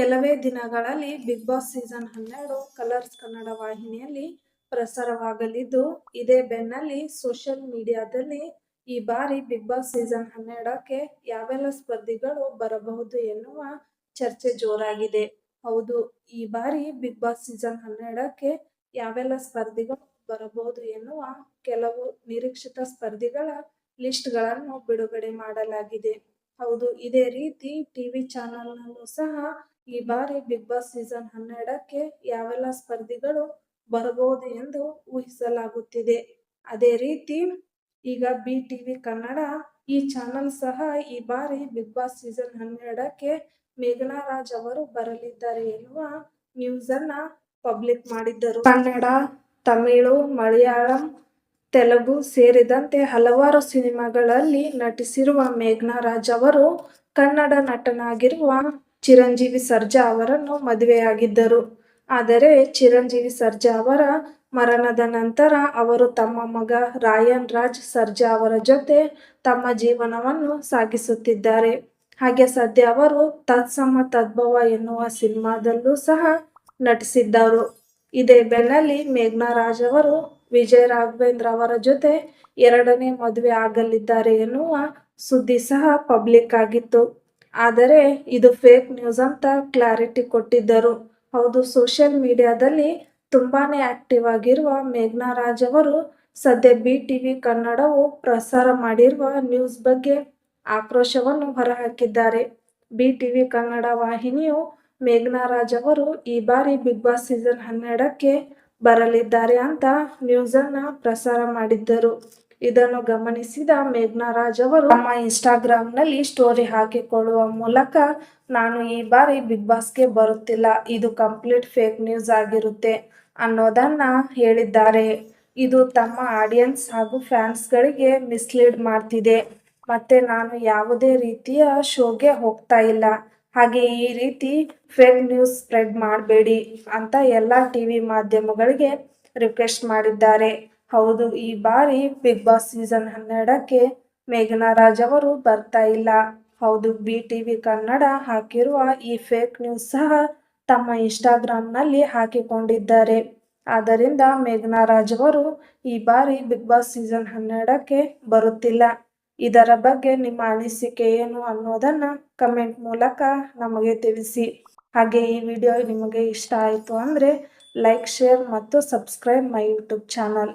ಕೆಲವೇ ದಿನಗಳಲ್ಲಿ Bigg Boss season 12 Colors Kannada ವಾಹಿನಿಯಲ್ಲಿ ಪ್ರಸಾರವಾಗಲಿದ್ದು, ಇದೇ ಬೆನ್ನಲ್ಲೇ ಸೋಷಿಯಲ್ ಮೀಡಿಯಾದಲ್ಲಿ ಈ ಬಾರಿ ಬಿಗ್ ಬಾಸ್ ಸೀಸನ್ 12ಕ್ಕೆ ಯಾವೆಲ್ಲ ಸ್ಪರ್ಧಿಗಳು ಬರಬಹುದು ಎನ್ನುವ ಚರ್ಚೆ ಜೋರಾಗಿದೆ. ಹೌದು, ಈ ಬಾರಿ ಬಿಗ್ ಬಾಸ್ ಸೀಸನ್ 12ಕ್ಕೆ ಯಾವೆಲ್ಲ ಸ್ಪರ್ಧಿಗಳು ಬರಬಹುದು ಎನ್ನುವ ಕೆಲವು ನಿರೀಕ್ಷಿತ ಸ್ಪರ್ಧಿಗಳ ಲಿಸ್ಟ್ಗಳನ್ನು ಬಿಡುಗಡೆ ಮಾಡಲಾಗಿದೆ. ಹೌದು, ಇದೇ ರೀತಿ ಟಿವಿ ಚಾನೆಲ್ನಲ್ಲೂ ಸಹ ಈ ಬಾರಿ ಬಿಗ್ ಬಾಸ್ ಸೀಸನ್ 12ಕ್ಕೆ ಯಾವೆಲ್ಲ ಸ್ಪರ್ಧಿಗಳು ಬರಬಹುದು ಎಂದು ಊಹಿಸಲಾಗುತ್ತಿದೆ. ಅದೇ ರೀತಿ ಈಗ ಟಿವಿ ಕನ್ನಡ ಈ ಚಾನೆಲ್ ಸಹ ಈ ಬಾರಿ ಬಿಗ್ ಬಾಸ್ ಸೀಸನ್ 12ಕ್ಕೆ ಮೇಘನಾ ರಾಜ್ ಅವರು ಬರಲಿದ್ದಾರೆ ಎನ್ನುವ ನ್ಯೂಸ್ ಅನ್ನ ಪಬ್ಲಿಕ್ ಮಾಡಿದ್ದರು. ಕನ್ನಡ, ತಮಿಳು, ಮಲಯಾಳಂ, ತೆಲುಗು ಸೇರಿದಂತೆ ಹಲವಾರು ಸಿನಿಮಾಗಳಲ್ಲಿ ನಟಿಸಿರುವ ಮೇಘನಾ ರಾಜ್ ಅವರು ಕನ್ನಡ ನಟನಾಗಿರುವ ಚಿರಂಜೀವಿ ಸರ್ಜಾ ಅವರನ್ನು ಮದುವೆಯಾಗಿದ್ದರು. ಆದರೆ ಚಿರಂಜೀವಿ ಸರ್ಜಾ ಅವರ ಮರಣದ ನಂತರ ಅವರು ತಮ್ಮ ಮಗ ರಾಯನ್ ರಾಜ್ ಸರ್ಜಾ ಅವರ ಜೊತೆ ತಮ್ಮ ಜೀವನವನ್ನು ಸಾಗಿಸುತ್ತಿದ್ದಾರೆ. ಹಾಗೆ ಸದ್ಯ ಅವರು ತತ್ಸಮ ತದ್ಭವ ಎನ್ನುವ ಸಿನಿಮಾದಲ್ಲೂ ಸಹ ನಟಿಸಿದ್ದರು. ಇದೇ ಬೆನ್ನಲ್ಲೇ ಮೇಘನಾ ರಾಜ್ ಅವರು ವಿಜಯ್ ರಾಘವೇಂದ್ರ ಅವರ ಜೊತೆ ಎರಡನೇ ಮದುವೆ ಆಗಲಿದ್ದಾರೆ ಎನ್ನುವ ಸುದ್ದಿ ಸಹ ಪಬ್ಲಿಕ್ ಆಗಿತ್ತು. ಆದರೆ ಇದು ಫೇಕ್ ನ್ಯೂಸ್ ಅಂತ ಕ್ಲಾರಿಟಿ ಕೊಟ್ಟಿದ್ದರು. ಹೌದು, ಸೋಷಿಯಲ್ ಮೀಡಿಯಾದಲ್ಲಿ ತುಂಬಾನೇ ಆಕ್ಟಿವ್ ಆಗಿರುವ ಮೇಘನಾ ರಾಜ್ ಅವರು ಸದ್ಯ ಟಿವಿ ಕನ್ನಡವು ಪ್ರಸಾರ ಮಾಡಿರುವ ನ್ಯೂಸ್ ಬಗ್ಗೆ ಆಕ್ರೋಶವನ್ನು ಹೊರಹಾಕಿದ್ದಾರೆ. ಟಿವಿ ಕನ್ನಡ ವಾಹಿನಿಯು ಮೇಘನಾ ರಾಜ್ ಅವರು ಈ ಬಾರಿ ಬಿಗ್ ಬಾಸ್ ಸೀಸನ್ 12ಕ್ಕೆ ಬರಲಿದ್ದಾರೆ ಅಂತ ನ್ಯೂಸ್ ಅನ್ನ ಪ್ರಸಾರ ಮಾಡಿದ್ದರು. ಇದನ್ನು ಗಮನಿಸಿದ ಮೇಘನಾ ರಾಜ್ ಅವರು ತಮ್ಮ ಇನ್ಸ್ಟಾಗ್ರಾಂನಲ್ಲಿ ಸ್ಟೋರಿ ಹಾಕಿಕೊಳ್ಳುವ ಮೂಲಕ, ನಾನು ಈ ಬಾರಿ ಬಿಗ್ ಬಾಸ್ಗೆ ಬರುತ್ತಿಲ್ಲ, ಇದು ಕಂಪ್ಲೀಟ್ ಫೇಕ್ ನ್ಯೂಸ್ ಆಗಿರುತ್ತೆ ಅನ್ನೋದನ್ನ ಹೇಳಿದ್ದಾರೆ. ಇದು ತಮ್ಮ ಆಡಿಯನ್ಸ್ ಹಾಗೂ ಫ್ಯಾನ್ಸ್ಗಳಿಗೆ ಮಿಸ್ಲೀಡ್ ಮಾಡ್ತಿದೆ. ಮತ್ತೆ ನಾನು ಯಾವುದೇ ರೀತಿಯ ಶೋಗೆ ಹೋಗ್ತಾ ಇಲ್ಲ. ಹಾಗೆ ಈ ರೀತಿ ಫೇಕ್ ನ್ಯೂಸ್ ಸ್ಪ್ರೆಡ್ ಮಾಡಬೇಡಿ ಅಂತ ಎಲ್ಲ ಟಿವಿ ಮಾಧ್ಯಮಗಳಿಗೆ ರಿಕ್ವೆಸ್ಟ್ ಮಾಡಿದ್ದಾರೆ. ಹೌದು, ಈ ಬಾರಿ ಬಿಗ್ ಬಾಸ್ ಸೀಸನ್ 12ಕ್ಕೆ ಮೇಘನಾ ರಾಜ್ ಅವರು ಬರ್ತಾ ಇಲ್ಲ. ಹೌದು, ಟಿವಿ ಕನ್ನಡ ಹಾಕಿರುವ ಈ ಫೇಕ್ ನ್ಯೂಸ್ ಸಹ ತಮ್ಮ ಇನ್ಸ್ಟಾಗ್ರಾಂನಲ್ಲಿ ಹಾಕಿಕೊಂಡಿದ್ದಾರೆ. ಆದ್ದರಿಂದ ಮೇಘನಾ ರಾಜ್ ಅವರು ಈ ಬಾರಿ ಬಿಗ್ ಬಾಸ್ ಸೀಸನ್ 12ಕ್ಕೆ ಬರುತ್ತಿಲ್ಲ. ಇದರ ಬಗ್ಗೆ ನಿಮ್ಮ ಅನಿಸಿಕೆ ಏನು ಅನ್ನೋದನ್ನ ಕಮೆಂಟ್ ಮೂಲಕ ನಮಗೆ ತಿಳಿಸಿ. ಹಾಗೆ ಈ ವಿಡಿಯೋ ನಿಮಗೆ ಇಷ್ಟ ಆಯಿತು ಅಂದರೆ ಲೈಕ್, ಶೇರ್ ಮತ್ತು ಸಬ್ಸ್ಕ್ರೈಬ್ ಮೈ ಯೂಟ್ಯೂಬ್ ಚಾನಲ್.